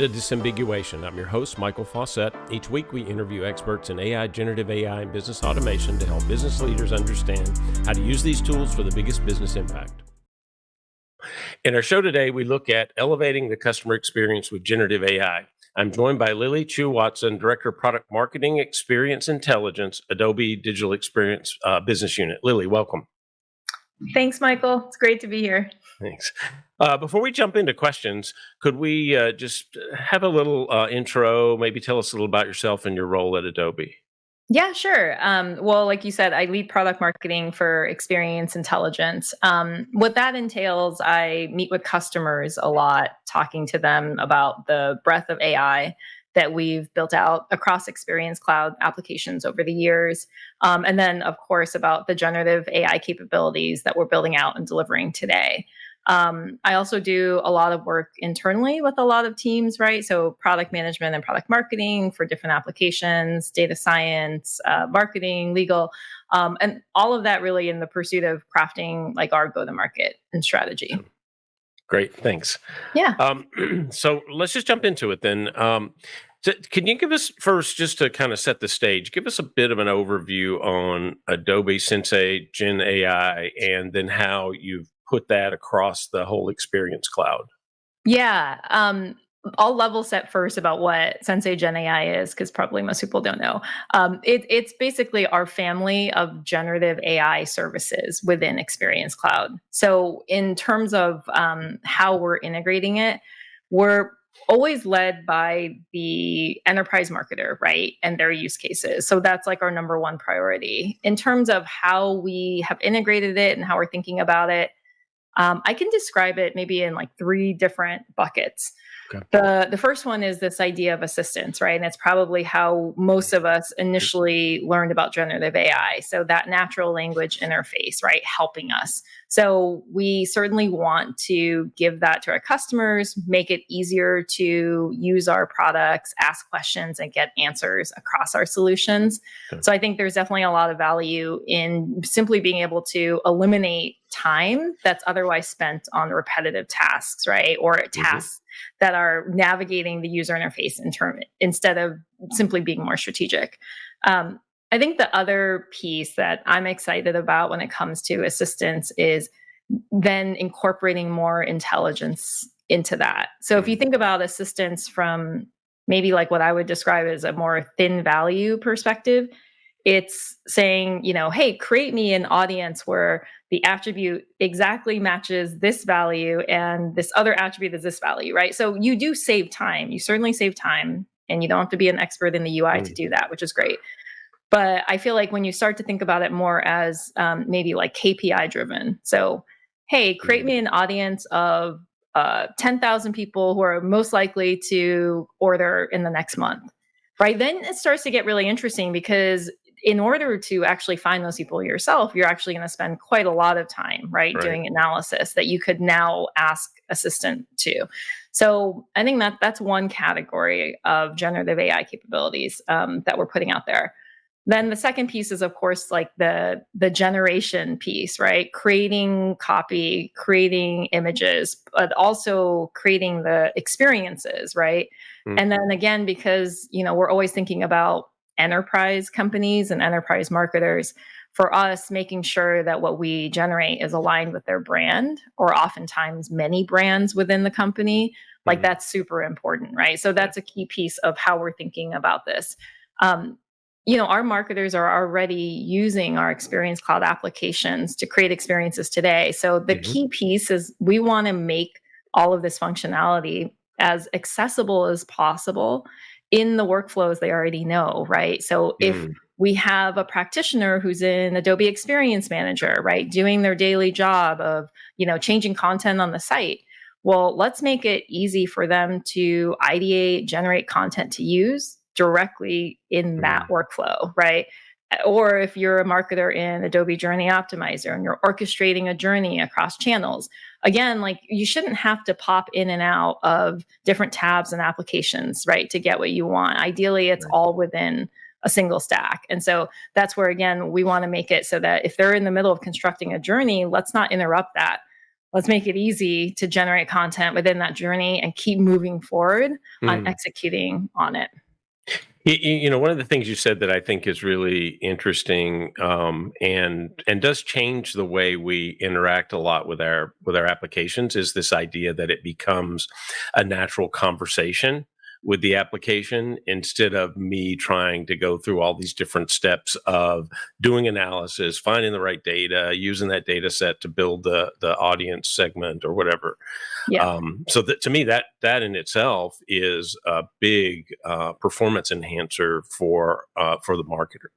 to Disambiguation. I'm your host, Michael Fawcett. Each week, we interview experts in AI, generative AI, and business automation to help business leaders understand how to use these tools for the biggest business impact. In our show today, we look at elevating the customer experience with generative AI. I'm joined by Lily Chiu-Watson, Director of Product Marketing Experience Intelligence, Adobe Digital Experience Business Unit. Lily, welcome. Thanks, Michael. It's great to be here. Thanks. Before we jump into questions, could we just have a little intro, maybe tell us a little about yourself and your role at Adobe? Yeah, sure. Well, like you said, I lead product marketing for Experience Intelligence. What that entails, I meet with customers a lot, talking to them about the breadth of AI that we've built out across Experience Cloud applications over the years. And then, of course, about the generative AI capabilities that we're building out and delivering today. I also do a lot of work internally with a lot of teams, right? So product management and product marketing for different applications, data science, marketing, legal, and all of that really in the pursuit of crafting like our go-to-market and strategy. Great, thanks. Yeah. So let's just jump into it then. Can you give us first, just to kind of set the stage, give us a bit of an overview on Adobe Sensei Gen AI and then how you've put that across the whole Experience Cloud? Yeah. I'll level set first about what Sensei Gen AI is, because probably most people don't know. It's basically our family of generative AI services within Experience Cloud. So in terms of how we're integrating it, we're always led by the enterprise marketer, right? And their use cases. So that's like our number one priority. In terms of how we have integrated it and how we're thinking about it, I can describe it maybe in like three different buckets. Okay. The first one is this idea of assistance, right? And it's probably how most of us initially learned about generative AI. So that natural language interface, right? Helping us. So we certainly want to give that to our customers, make it easier to use our products, ask questions, and get answers across our solutions. Okay. So I think there's definitely a lot of value in simply being able to eliminate time that's otherwise spent on repetitive tasks, right? Or tasks that are navigating the user interface instead of simply being more strategic. I think the other piece that I'm excited about when it comes to assistance is then incorporating more intelligence into that. So if you think about assistance from maybe like what I would describe as a more thin value perspective, it's saying, hey, create me an audience where the attribute exactly matches this value and this other attribute is this value, right? So you do save time. You certainly save time, and you don't have to be an expert in the UI to do that, which is great. But I feel like when you start to think about it more as maybe like KPI driven. So, hey, create me an audience of 10,000 people who are most likely to order in the next month, right? Then it starts to get really interesting, because in order to actually find those people yourself, you're actually going to spend quite a lot of time, right, doing analysis that you could now ask assistant to. So I think that's one category of generative AI capabilities that we're putting out there. Then the second piece is, of course, like the generation piece, right? Creating copy, creating images, but also creating the experiences, right? And then again, because, we're always thinking about enterprise companies and enterprise marketers, for us, making sure that what we generate is aligned with their brand, or oftentimes many brands within the company, like that's super important, right? So that's a key piece of how we're thinking about this. Our marketers are already using our Experience Cloud applications to create experiences today. So the key piece is we want to make all of this functionality as accessible as possible in the workflows they already know, right? So if we have a practitioner who's in Adobe Experience Manager, right, doing their daily job of, changing content on the site, well, let's make it easy for them to ideate, generate content to use directly in that workflow, right? Or if you're a marketer in Adobe Journey Optimizer and you're orchestrating a journey across channels, again, like you shouldn't have to pop in and out of different tabs and applications, right, to get what you want. Ideally, it's all within a single stack. And so that's where, again, we want to make it so that if they're in the middle of constructing a journey, let's not interrupt that. let's make it easy to generate content within that journey and keep moving forward on executing on it. One of the things you said that I think is really interesting, and does change the way we interact a lot with our applications, is this idea that it becomes a natural conversation with the application, instead of me trying to go through all these different steps of doing analysis, finding the right data, using that data set to build the audience segment or whatever. Yeah. So that, to me, that in itself is a big performance enhancer for the marketer.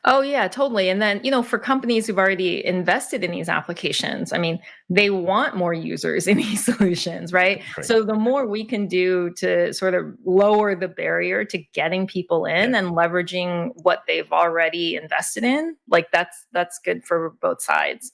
Oh, yeah, totally. And then, for companies who've already invested in these applications, I mean, they want more users in these solutions, right? Right. So the more we can do to sort of lower the barrier to getting people in and leveraging what they've already invested in, like that's good for both sides.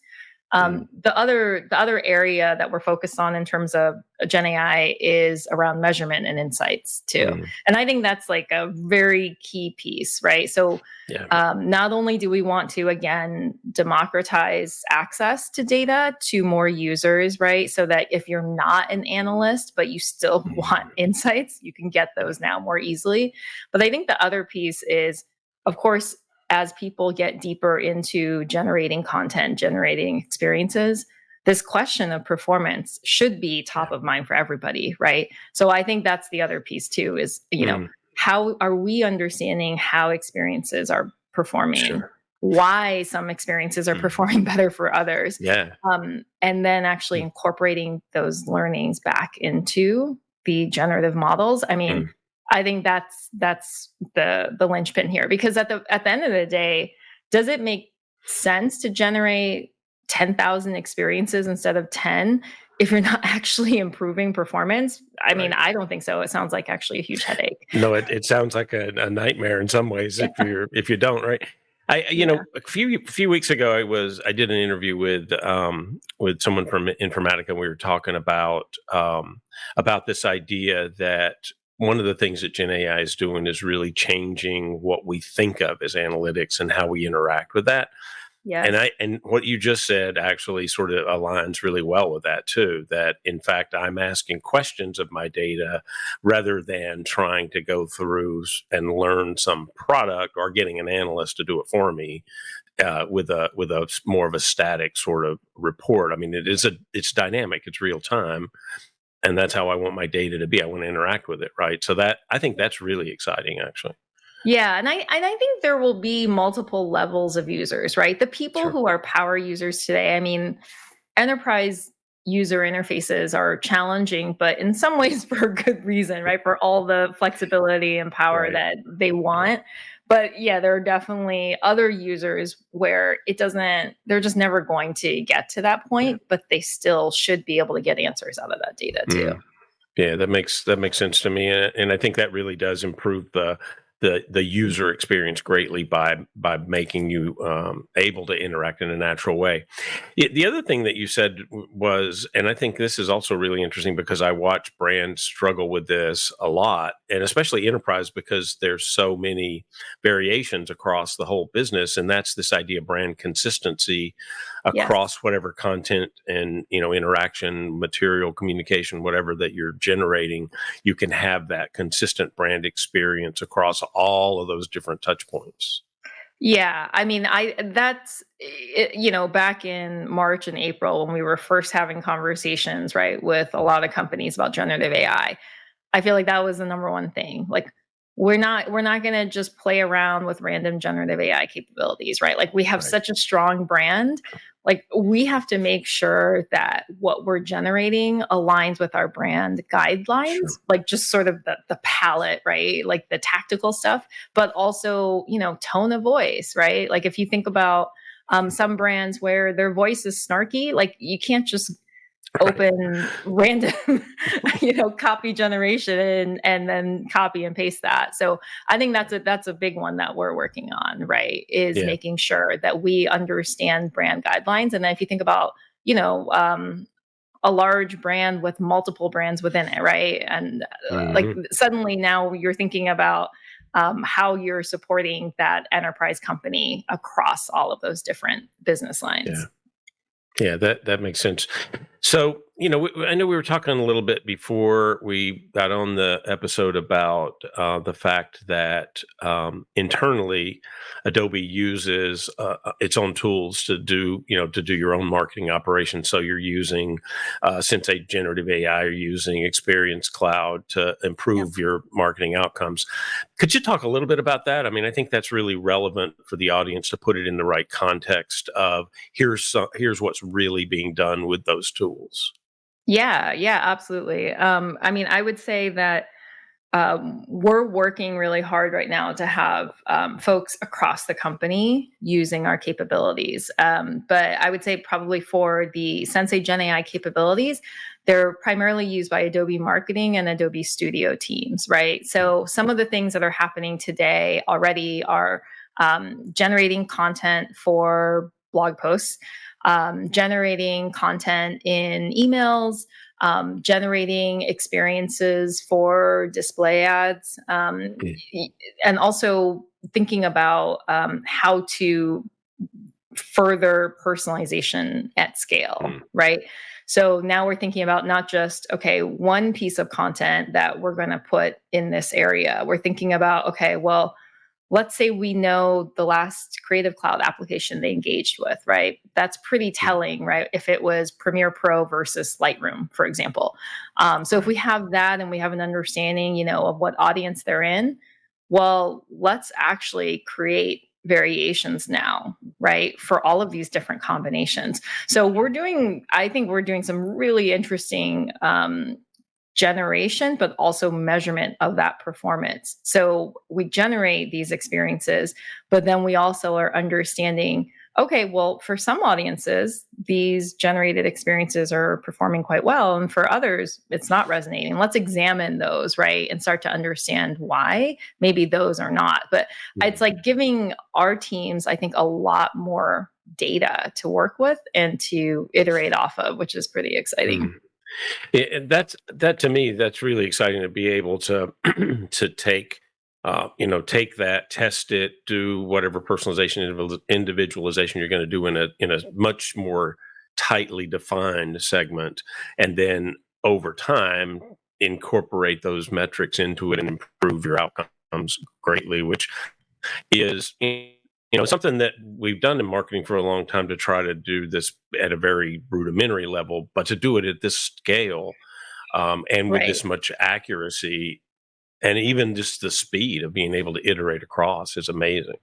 The other area that we're focused on in terms of Gen AI is around measurement and insights too. And I think that's like a very key piece, right? So not only do we want to, again, democratize access to data to more users, right? So that if you're not an analyst, but you still want insights, you can get those now more easily. But I think the other piece is, of course, as people get deeper into generating content, generating experiences, this question of performance should be top of mind for everybody, right? So I think that's the other piece too, is, how are we understanding how experiences are performing, why some experiences are performing better for others, and then actually incorporating those learnings back into the generative models. I mean, I think that's the linchpin here, because at the end of the day, does it make sense to generate 10,000 experiences instead of 10 if you're not actually improving performance? I mean, I don't think so. It sounds like actually a huge headache. No, it sounds like a nightmare in some ways if you don't, right? A few weeks ago, I did an interview with someone from Informatica, and we were talking about this idea that one of the things that Gen AI is doing is really changing what we think of as analytics and how we interact with that. Yes. And what you just said actually sort of aligns really well with that too, that in fact, I'm asking questions of my data rather than trying to go through and learn some product or getting an analyst to do it for me with a more of a static sort of report. I mean, it's dynamic, it's real time. And that's how I want my data to be. I want to interact with it, right? So I think that's really exciting, actually. Yeah, and I think there will be multiple levels of users, right? The people who are power users today, I mean, enterprise user interfaces are challenging, but in some ways for a good reason, right? For all the flexibility and power that they want. But yeah, there are definitely other users where they're just never going to get to that point, but they still should be able to get answers out of that data too. Yeah, that makes sense to me, and I think that really does improve the user experience greatly by making you able to interact in a natural way. The other thing that you said was, and I think this is also really interesting because I watch brands struggle with this a lot, and especially enterprise, because there's so many variations across the whole business, and that's this idea of brand consistency across whatever content and interaction, material, communication, whatever that you're generating. You can have that consistent brand experience across all of those different touch points. Yeah, I mean, back in March and April when we were first having conversations, right, with a lot of companies about generative AI, I feel like that was the number one thing. Like, we're not going to just play around with random generative AI capabilities, right? Like, we have such a strong brand. Like, we have to make sure that what we're generating aligns with our brand guidelines, like just sort of the palette, right? Like the tactical stuff, but also, tone of voice, right? Like if you think about some brands where their voice is snarky, like you can't just open random copy generation and then copy and paste that. So I think that's a big one that we're working on, right, is making sure that we understand brand guidelines. And then if you think about a large brand with multiple brands within it, right, and like suddenly now you're thinking about how you're supporting that enterprise company across all of those different business lines. Yeah, that makes sense. So, I know we were talking a little bit before we got on the episode about the fact that internally, Adobe uses its own tools to do, to do your own marketing operations. So you're using, since a generative AI, you're using Experience Cloud to improve your marketing outcomes. Could you talk a little bit about that? I mean, I think that's really relevant for the audience to put it in the right context of here's what's really being done with those tools. Yeah, yeah, absolutely. I mean, I would say that we're working really hard right now to have folks across the company using our capabilities. But I would say probably for the Sensei Gen AI capabilities, they're primarily used by Adobe Marketing and Adobe Studio teams, right? So some of the things that are happening today already are generating content for blog posts, generating content in emails, generating experiences for display ads, and also thinking about how to further personalization at scale, right? So now we're thinking about not just, okay, one piece of content that we're going to put in this area. We're thinking about, okay, well, let's say we know the last Creative Cloud application they engaged with, right? That's pretty telling, right? If it was Premiere Pro versus Lightroom, for example. So if we have that and we have an understanding, of what audience they're in, well, let's actually create variations now, right? For all of these different combinations. So I think we're doing some really interesting generation, but also measurement of that performance. So we generate these experiences, but then we also are understanding, okay, well, for some audiences, these generated experiences are performing quite well. And for others, it's not resonating. Let's examine those, right? And start to understand why maybe those are not. But it's like giving our teams, I think, a lot more data to work with and to iterate off of, which is pretty exciting. That to me, that's really exciting to be able to to take take that, test it, do whatever personalization, individualization you're going to do in a much more tightly defined segment, and then over time incorporate those metrics into it and improve your outcomes greatly, which is something that we've done in marketing for a long time to try to do this at a very rudimentary level, but to do it at this scale and with this Right. much accuracy and even just the speed of being able to iterate across is amazing.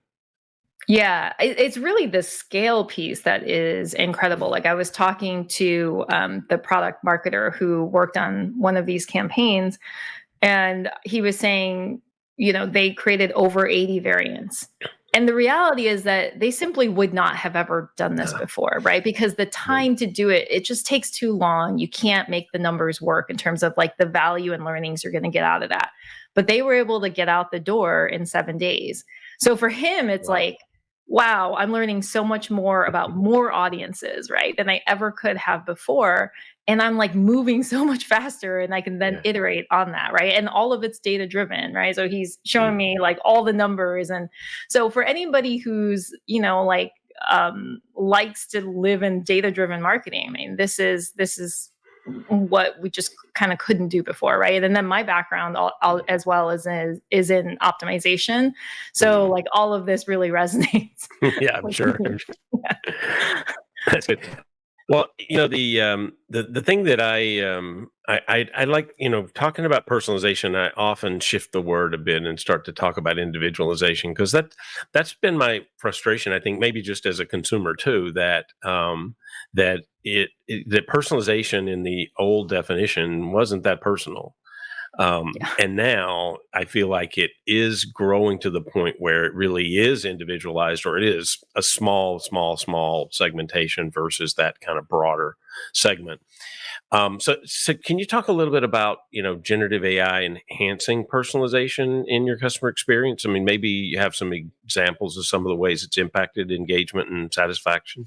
Yeah, it's really the scale piece that is incredible. Like I was talking to the product marketer who worked on one of these campaigns, and he was saying, they created over 80 variants. And the reality is that they simply would not have ever done this before, right? Because the time to do it, it just takes too long. You can't make the numbers work in terms of like the value and learnings you're going to get out of that. But they were able to get out the door in 7 days. So for him, it's Wow. like, wow, I'm learning so much more about more audiences, right, than I ever could have before. And I'm like moving so much faster and I can then Yeah. iterate on that, right? And all of it's data driven, right? So he's showing Mm. me like all the numbers. And so for anybody who's, likes to live in data driven marketing, I mean, this is what we just kind of couldn't do before, right? And then my background as well is in optimization, so Mm. like all of this really resonates. Yeah, I'm with sure. me. I'm sure. That's good. Well, the thing that I like, talking about personalization, I often shift the word a bit and start to talk about individualization because that's been my frustration. I think maybe just as a consumer too, that that personalization in the old definition wasn't that personal. Yeah. And now I feel like it is growing to the point where it really is individualized, or it is a small segmentation versus that kind of broader segment. So can you talk a little bit about generative AI enhancing personalization in your customer experience? I mean, maybe you have some examples of some of the ways it's impacted engagement and satisfaction.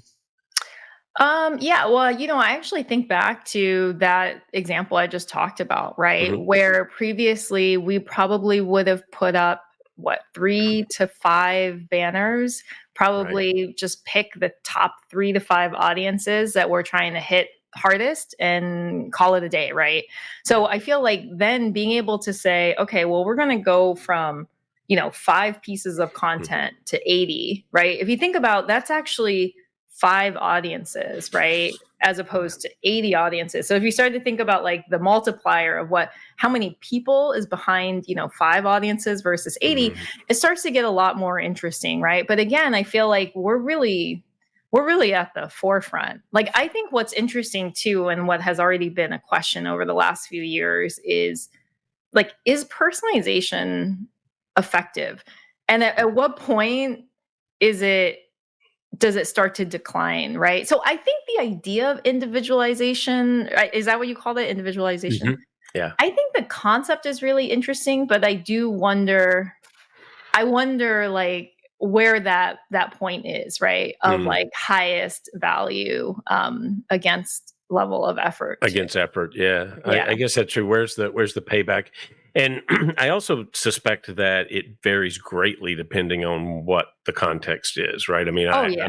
Yeah, well, I actually think back to that example I just talked about, right? Hmm. Where previously we probably would have put up what, 3 to 5 banners, probably just pick the top 3 to 5 audiences that we're trying to hit hardest and call it a day, right? So I feel like then being able to say, okay, well, we're going to go from 5 pieces of content to 80, right? If you think about, that's actually 5 audiences, right? As opposed to 80 audiences. So if you start to think about like the multiplier of how many people is behind, 5 audiences versus 80, it starts to get a lot more interesting, right? But again, I feel like we're really at the forefront. Like, I think what's interesting too, and what has already been a question over the last few years is like, is personalization effective? And at what point does it start to decline, right? So I think the idea of individualization, is that what you called it? Individualization? Yeah. I think the concept is really interesting, but I wonder like where that point is, right? Of like highest value against level of effort. Against effort, yeah. Yeah. I guess that's true. Where's the payback? And I also suspect that it varies greatly depending on what the context is, right? I mean, I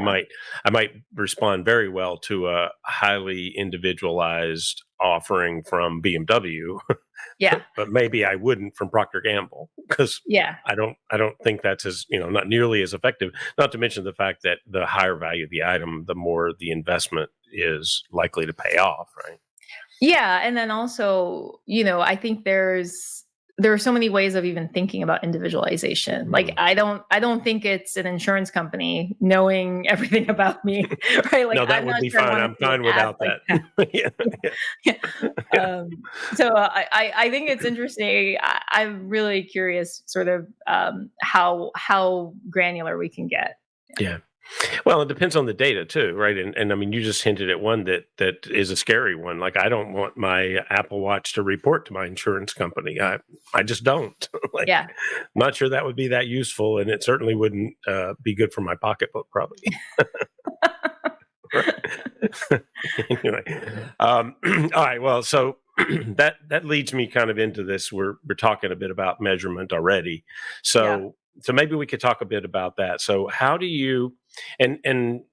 might respond very well to a highly individualized offering from BMW, Yeah. but maybe I wouldn't from Procter Gamble, because Yeah. I don't think that's as, not nearly as effective. Not to mention the fact that the higher value of the item, the more the investment is likely to pay off, right? Yeah, and then also, I think there are so many ways of even thinking about individualization. Like, I don't think it's an insurance company knowing everything about me, right? Like, No, that I'm would not be sure I fine. wanna I'm see an fine ad without like that. Yeah. So I think it's interesting. I'm really curious, sort of how granular we can get. Yeah. Well, it depends on the data too, right? And I mean, you just hinted at one that is a scary one. Like, I don't want my Apple Watch to report to my insurance company. I just don't. Like, Yeah. I'm not sure that would be that useful, and it certainly wouldn't be good for my pocketbook, probably. Anyway, all right. Well, so that leads me kind of into this. We're talking a bit about measurement already, so maybe we could talk a bit about that. So how do you and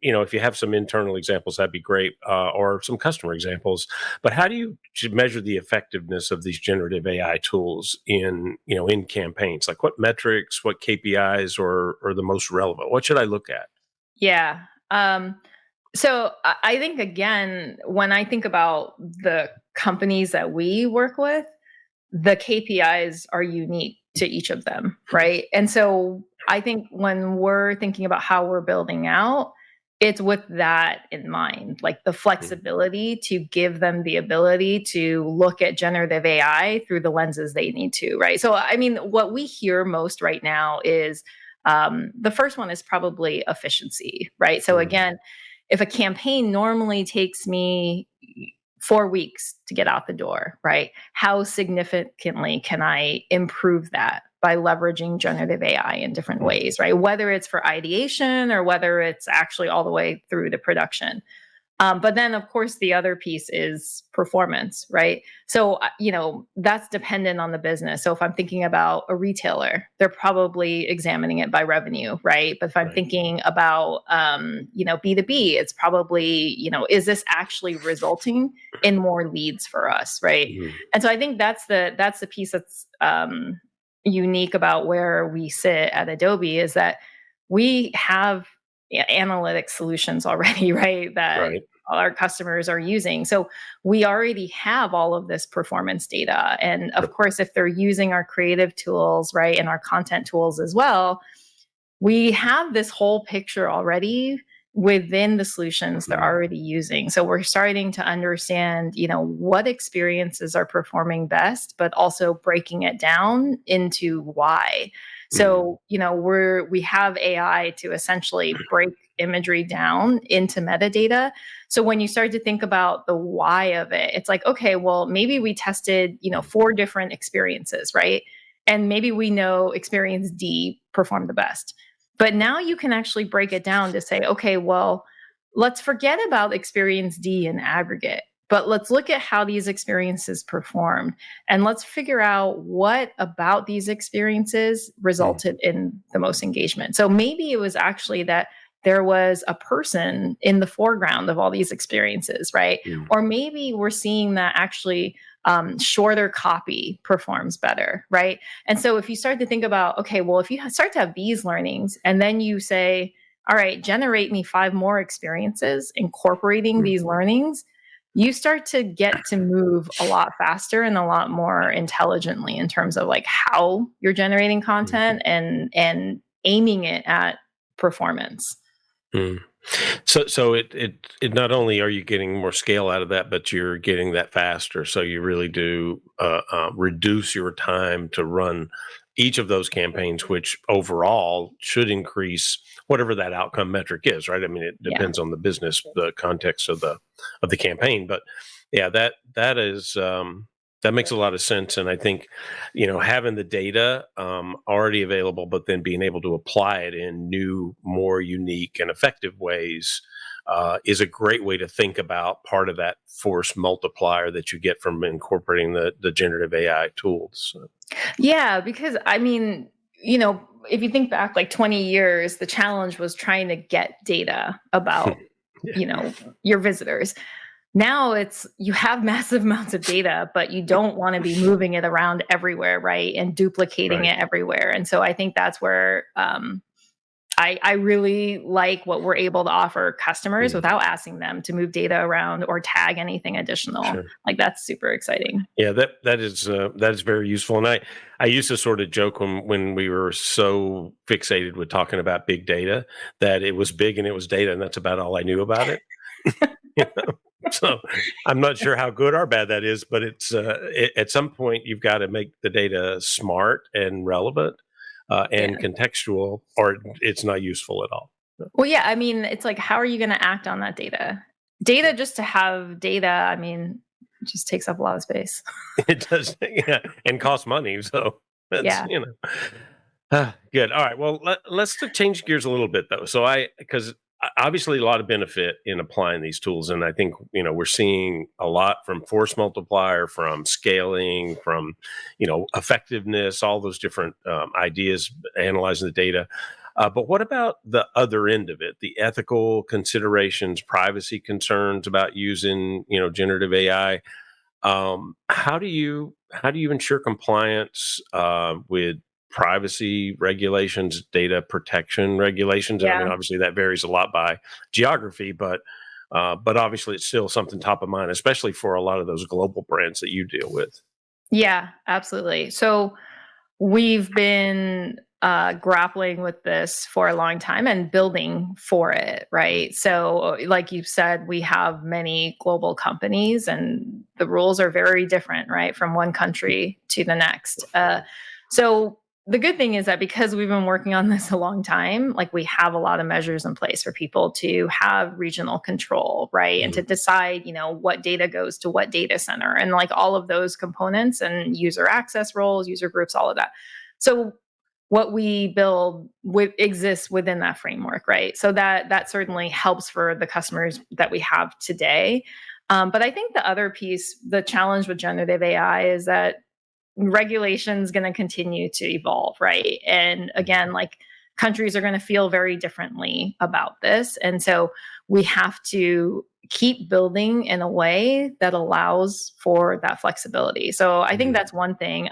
if you have some internal examples, that'd be great, or some customer examples. But how do you measure the effectiveness of these generative AI tools in in campaigns? Like, what metrics, what KPIs are the most relevant? What should I look at? Yeah. So I think, again, when I think about the companies that we work with, the KPIs are unique to each of them, right? And so I think when we're thinking about how we're building out, it's with that in mind, like the flexibility to give them the ability to look at generative AI through the lenses they need to, right? So, I mean, what we hear most right now is the first one is probably efficiency, right? So, again, if a campaign normally takes me 4 weeks to get out the door, right? How significantly can I improve that by leveraging generative AI in different ways, right? Whether it's for ideation or whether it's actually all the way through to production. But then, of course, the other piece is performance, right? So, that's dependent on the business. So if I'm thinking about a retailer, they're probably examining it by revenue, right? But if I'm thinking about, B2B, it's probably, is this actually resulting in more leads for us, right? And so I think that's the piece that's unique about where we sit at Adobe, is that we have analytic solutions already, right? That all our customers are using. So we already have all of this performance data. And of course, if they're using our creative tools, right, and our content tools as well, we have this whole picture already within the solutions they're already using. So we're starting to understand, what experiences are performing best, but also breaking it down into why. So, we have AI to essentially break imagery down into metadata. So when you start to think about the why of it, it's like, okay, well, maybe we tested, 4 different experiences, right? And maybe we know experience D performed the best. But now you can actually break it down to say, okay, well, let's forget about experience D in aggregate. but let's look at how these experiences performed, and let's figure out what about these experiences resulted in the most engagement. So maybe it was actually that there was a person in the foreground of all these experiences, right? Or maybe we're seeing that actually shorter copy performs better, right? And so if you start to think about, okay, well, if you start to have these learnings and then you say, all right, generate me 5 more experiences incorporating these learnings, you start to get to move a lot faster and a lot more intelligently in terms of like how you're generating content and aiming it at performance. So it not only are you getting more scale out of that, but you're getting that faster. So you really do reduce your time to run each of those campaigns, which overall should increase whatever that outcome metric is, right? I mean, it depends on the business, the context of the campaign, but yeah, that is that makes a lot of sense. And I think, having the data already available, but then being able to apply it in new, more unique and effective ways is a great way to think about part of that force multiplier that you get from incorporating the generative AI tools. Yeah, because I mean, if you think back like 20 years, the challenge was trying to get data about, your visitors. Now it's you have massive amounts of data, but you don't want to be moving it around everywhere, right? And duplicating it everywhere. And so I think that's where I really like what we're able to offer customers without asking them to move data around or tag anything additional. Like that's super exciting. Yeah, that is very useful. And I used to sort of joke when we were so fixated with talking about big data that it was big and it was data, and that's about all I knew about it. So I'm not sure how good or bad that is, but it's at some point you've got to make the data smart and relevant and contextual, or it's not useful at all. Well, yeah, I mean, it's like, how are you going to act on that data? Data just to have data, I mean, it just takes up a lot of space. It does, and costs money. So that's, good. All right. Well, let's change gears a little bit though. So because obviously a lot of benefit in applying these tools, and I think we're seeing a lot from force multiplier, from scaling, from effectiveness, all those different ideas, analyzing the data. But what about the other end of it, the ethical considerations, privacy concerns about using generative AI? How do you ensure compliance with privacy regulations, data protection regulations? I mean, obviously that varies a lot by geography, but obviously it's still something top of mind, especially for a lot of those global brands that you deal with. Yeah, absolutely. So we've been grappling with this for a long time and building for it, right? So, like you said, we have many global companies, and the rules are very different, right, from one country to the next. So the good thing is that because we've been working on this a long time, like we have a lot of measures in place for people to have regional control, right? And to decide, what data goes to what data center and like all of those components and user access roles, user groups, all of that. So what we build exists within that framework, right? So that certainly helps for the customers that we have today. But I think the other piece, the challenge with generative AI is that regulation is going to continue to evolve, right? And again, like countries are going to feel very differently about this. And so we have to keep building in a way that allows for that flexibility. So I think that's one thing.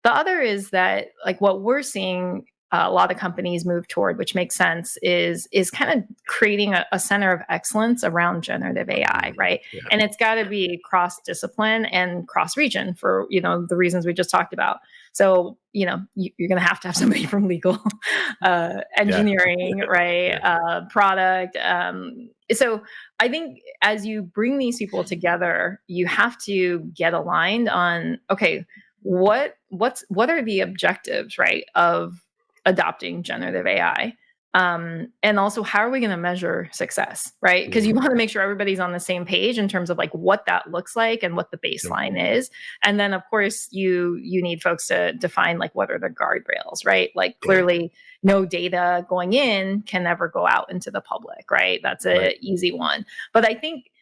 The other is that like what we're seeing a lot of companies move toward, which makes sense, is kind of creating a center of excellence around generative AI, right? Yeah. And it's got to be cross-discipline and cross-region for the reasons we just talked about. So you're going to have somebody from legal, engineering, right, product. So I think as you bring these people together, you have to get aligned on what are the objectives, right, of adopting generative AI. And also, how are we going to measure success, right? Because you want to make sure everybody's on the same page in terms of like what that looks like and what the baseline is. And then, of course, you need folks to define like what are the guardrails, right? Like clearly, no data going in can never go out into the public, right? That's an easy one. But I think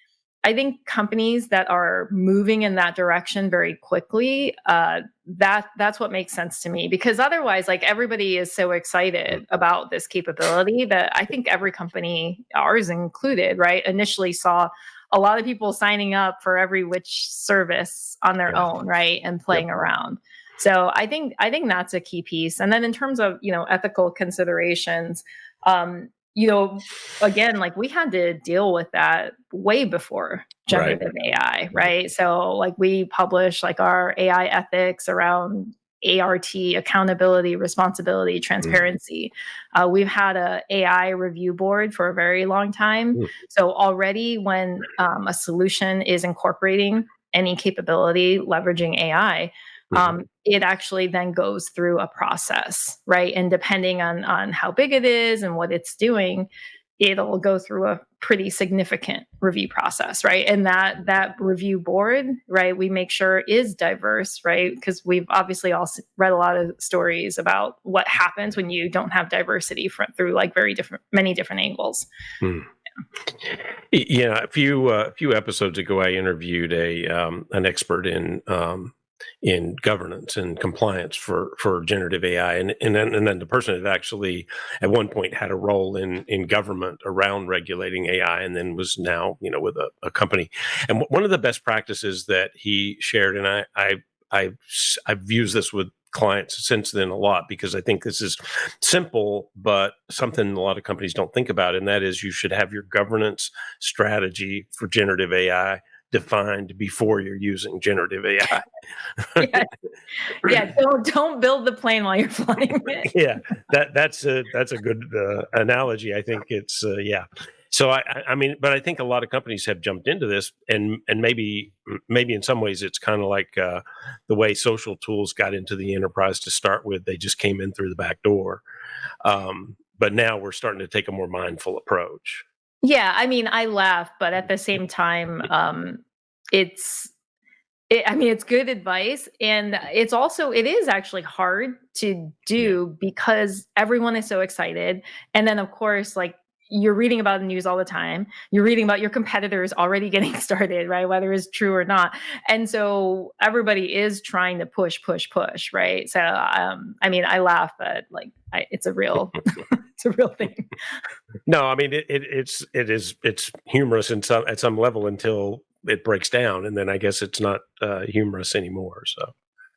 companies that are moving in that direction very quickly, that's what makes sense to me, because otherwise, like, everybody is so excited about this capability that I think every company, ours included, right, initially saw a lot of people signing up for every which service on their own, right, and playing around. So I think that's a key piece. And then in terms of, ethical considerations, again, like, we had to deal with that way before generative AI, right? So, like, we publish like our AI ethics around ART, accountability, responsibility, transparency. We've had a AI review board for a very long time. So already when a solution is incorporating any capability leveraging AI, it actually then goes through a process, right? And depending on how big it is and what it's doing, it'll go through a pretty significant review process, right? And that review board, right, we make sure is diverse, right? Because we've obviously all read a lot of stories about what happens when you don't have diversity through like many different angles. Yeah, a few episodes ago, I interviewed an expert in governance and compliance for generative AI, and then the person had actually at one point had a role in government around regulating AI, and then was now with a company. And one of the best practices that he shared, and I've used this with clients since then a lot, because I think this is simple, but something a lot of companies don't think about, and that is you should have your governance strategy for generative AI defined before you're using generative AI. Yeah. Don't build the plane while you're flying it. Yeah, that's a good analogy. I think it's So I mean, but I think a lot of companies have jumped into this, and maybe in some ways it's kind of like the way social tools got into the enterprise to start with. They just came in through the back door, but now we're starting to take a more mindful approach. Yeah, I mean, I laugh, but at the same time, it's good advice, and it is actually hard to do because everyone is so excited, and then of course, like, you're reading about the news all the time. You're reading about your competitors already getting started, right? Whether it's true or not, and so everybody is trying to push, right? So, I mean, I laugh, but like, it's a real. It's a real thing. No, I mean it's humorous at some level until it breaks down, and then I guess it's not humorous anymore. So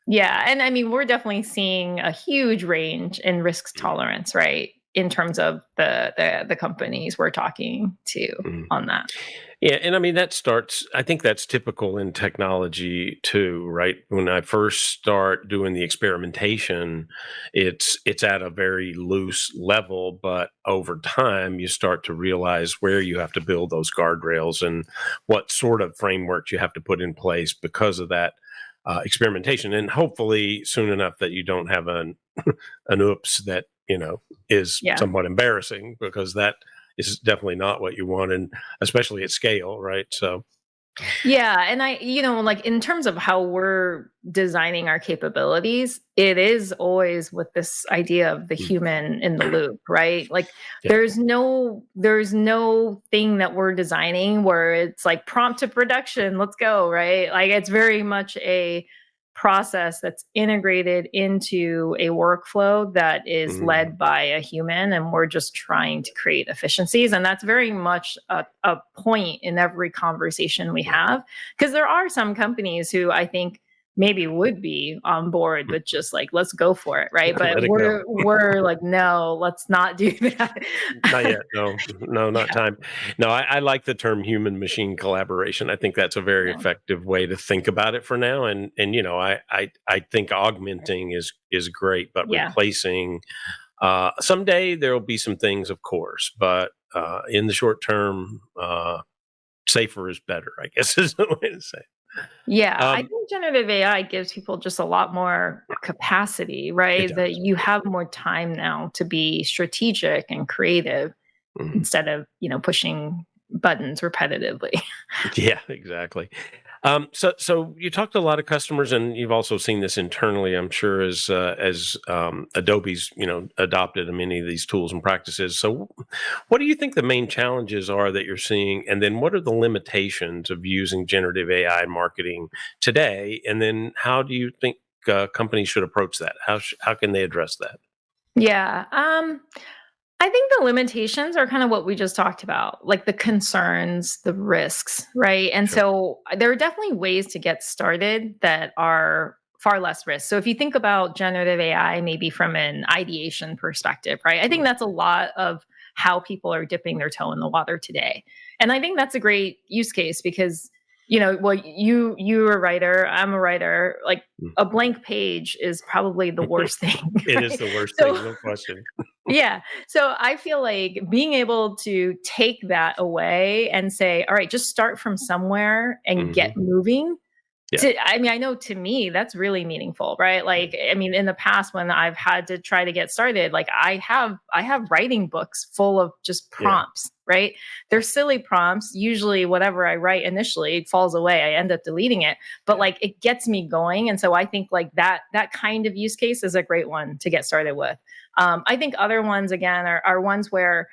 Yeah, and I mean, we're definitely seeing a huge range in risk tolerance, right? In terms of the companies we're talking to on that. Yeah, and I mean I think that's typical in technology too, right? When I first start doing the experimentation, it's at a very loose level, but over time you start to realize where you have to build those guardrails and what sort of frameworks you have to put in place because of that experimentation, and hopefully soon enough that you don't have an oops that is somewhat embarrassing, because that is definitely not what you want, and especially at scale, right? So yeah, and like, in terms of how we're designing our capabilities, it is always with this idea of the human in the loop, right? Like, there's no thing that we're designing where it's like prompt to production, let's go, right? Like, it's very much a process that's integrated into a workflow that is led by a human, and we're just trying to create efficiencies, and that's very much a point in every conversation we have, because there are some companies who I think maybe would be on board with just like, let's go for it, right? But we're like, no, let's not do that. Not yet. No, not time. No, I like the term human machine collaboration. I think that's a very effective way to think about it for now. And I think augmenting is great, but replacing, someday there will be some things, of course, but in the short term, safer is better, I guess, is the way to say it. Yeah, I think generative AI gives people just a lot more capacity, right? That you have more time now to be strategic and creative instead of, pushing buttons repetitively. Yeah, exactly. So you talked to a lot of customers, and you've also seen this internally, I'm sure, as Adobe's adopted many of these tools and practices. So, what do you think the main challenges are that you're seeing, and then what are the limitations of using generative AI in marketing today? And then how do you think companies should approach that? How can they address that? Yeah. I think the limitations are kind of what we just talked about, like the concerns, the risks, right? And Sure. so there are definitely ways to get started that are far less risk. So if you think about generative AI, maybe from an ideation perspective, right? I think that's a lot of how people are dipping their toe in the water today. And I think that's a great use case because well, you're a writer, I'm a writer. Like a blank page is probably the worst thing, It is right? the worst thing, So no question. yeah. So I feel like being able to take that away and say, all right, just start from somewhere and Hmm. get moving. Yeah. I mean, I know to me that's really meaningful, right? Like, I mean, in the past when I've had to try to get started, like I have writing books full of just Yeah. prompts, right? They're silly prompts. Usually whatever I write initially falls away. I end up deleting it, but Yeah. like it gets me going. And so I think like that kind of use case is a great one to get started with. I think other ones again are ones where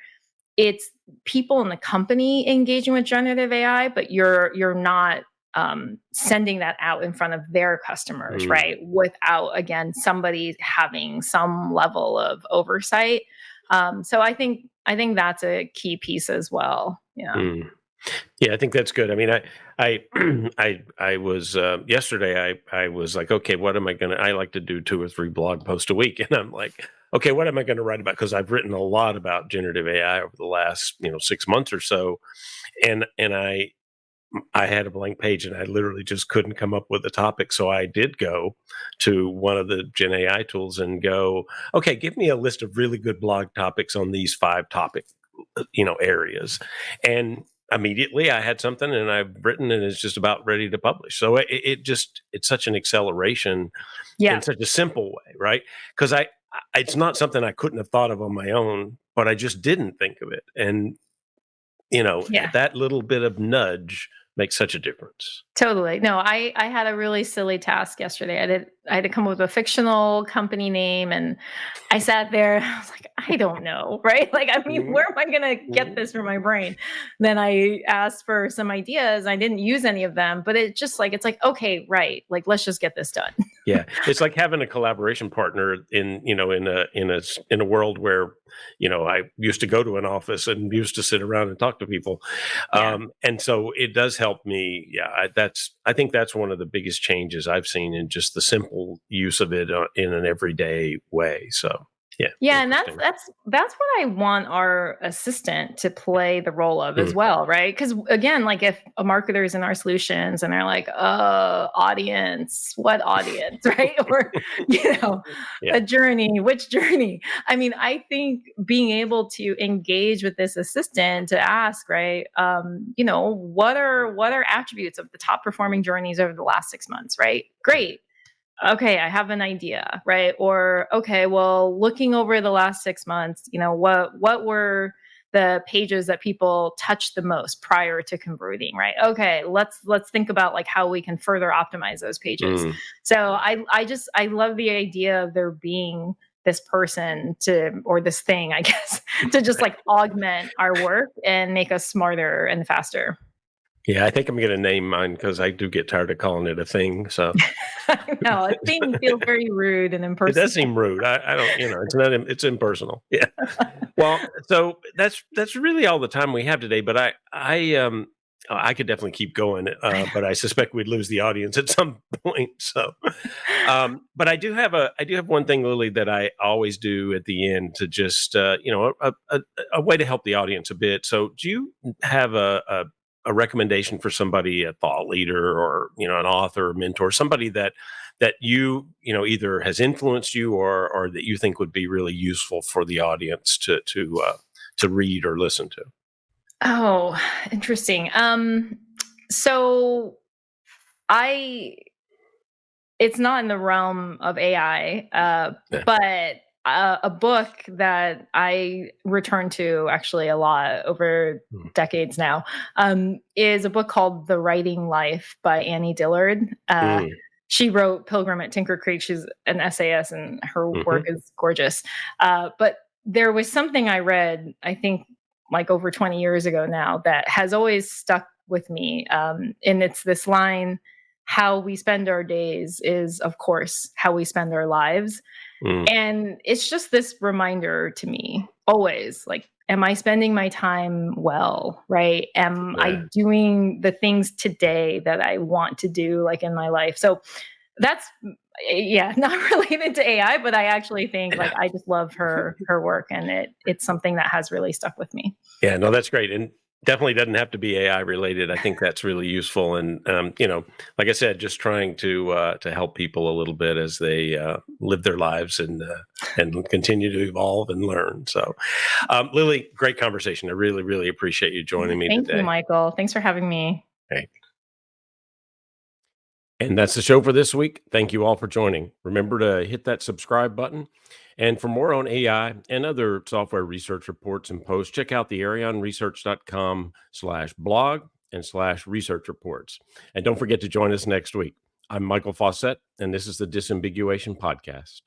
it's people in the company engaging with generative AI, but you're not sending that out in front of their customers, Mm. right? Without again somebody having some level of oversight. So I think that's a key piece as well. Yeah. Mm. Yeah, I think that's good. I mean, I, I was yesterday. I was like, okay, what am I gonna? I like to do 2 or 3 blog posts a week, and I'm like, okay, what am I going to write about? Because I've written a lot about generative AI over the last 6 months or so, and I had a blank page, and I literally just couldn't come up with a topic. So I did go to one of the Gen AI tools and go, okay, give me a list of really good blog topics on these 5 topic areas, and immediately I had something, and I've written, and it's just about ready to publish. So it's such an acceleration in Yeah. such a simple way, right? Because it's not something I couldn't have thought of on my own, but I just didn't think of it. And Yeah. that little bit of nudge makes such a difference. Totally. No, I had a really silly task yesterday. I had to come up with a fictional company name and I sat there and I was like, I don't know, right? Like, I mean, Mhm, where am I going to get mhm. this from my brain? Then I asked for some ideas. I didn't use any of them, but it just like, it's like, okay, right. Like, let's just get this done. Yeah, it's like having a collaboration partner in a world where I used to go to an office and used to sit around and talk to people, Yeah. and so it does help me. Yeah, I think that's one of the biggest changes I've seen in just the simple use of it in an everyday way. So yeah, Yeah, and that's interesting. that's that's what I want our assistant to play the role of as Mm, well, right? Because again, like if a marketer is in our solutions and they're like, audience, what audience, right? Or you know, yeah. a journey, which journey? I mean, I think being able to engage with this assistant to ask, right? What are attributes of the top performing journeys over the last 6 months, right? Great. Okay, I have an idea, right? Or okay, well, looking over the last 6 months, what were the pages that people touched the most prior to converting, right? Okay, let's think about like how we can further optimize those pages. Mm. So I love the idea of there being this person to or this thing, I guess, to just like augment our work and make us smarter and faster. Yeah, I think I'm going to name mine because I do get tired of calling it a thing. So I know a thing feels very rude and it does impersonal. seem rude. I don't, it's not, it's impersonal. Yeah. Well, so that's really all the time we have today. But I could definitely keep going, but I suspect we'd lose the audience at some point. So, but I do have one thing, Lily, that I always do at the end to just a way to help the audience a bit. So, do you have a recommendation for somebody, a thought leader, or an author, or mentor, somebody that either has influenced you or that you think would be really useful for the audience to read or listen to? Oh, interesting. So I it's not in the realm of AI, Yeah. but a book that I return to actually a lot over decades now is a book called The Writing Life by Annie Dillard. She wrote Pilgrim at Tinker Creek. She's an essayist, and her work is gorgeous. But there was something I read, I think, like over 20 years ago now, that has always stuck with me. And it's this line: how we spend our days is, of course, how we spend our lives. And it's just this reminder to me always, like, am I spending my time well, right? Am I doing the things today that I want to do, like in my life? So that's, not related to AI, but I actually think like I just love her work, and it's something that has really stuck with me. Yeah, no, that's great. And definitely doesn't have to be AI related. I think that's really useful. And, like I said, just trying to help people a little bit as they live their lives and continue to evolve and learn. So, Lily, great conversation. I really, really appreciate you joining me today. Thank you, Michael. Thanks for having me. Okay. And that's the show for this week. Thank you all for joining. Remember to hit that subscribe button. And for more on AI and other software research reports and posts, check out the arionresearch.com/blog and /research reports. And don't forget to join us next week. I'm Michael Fawcett, and this is the Disambiguation Podcast.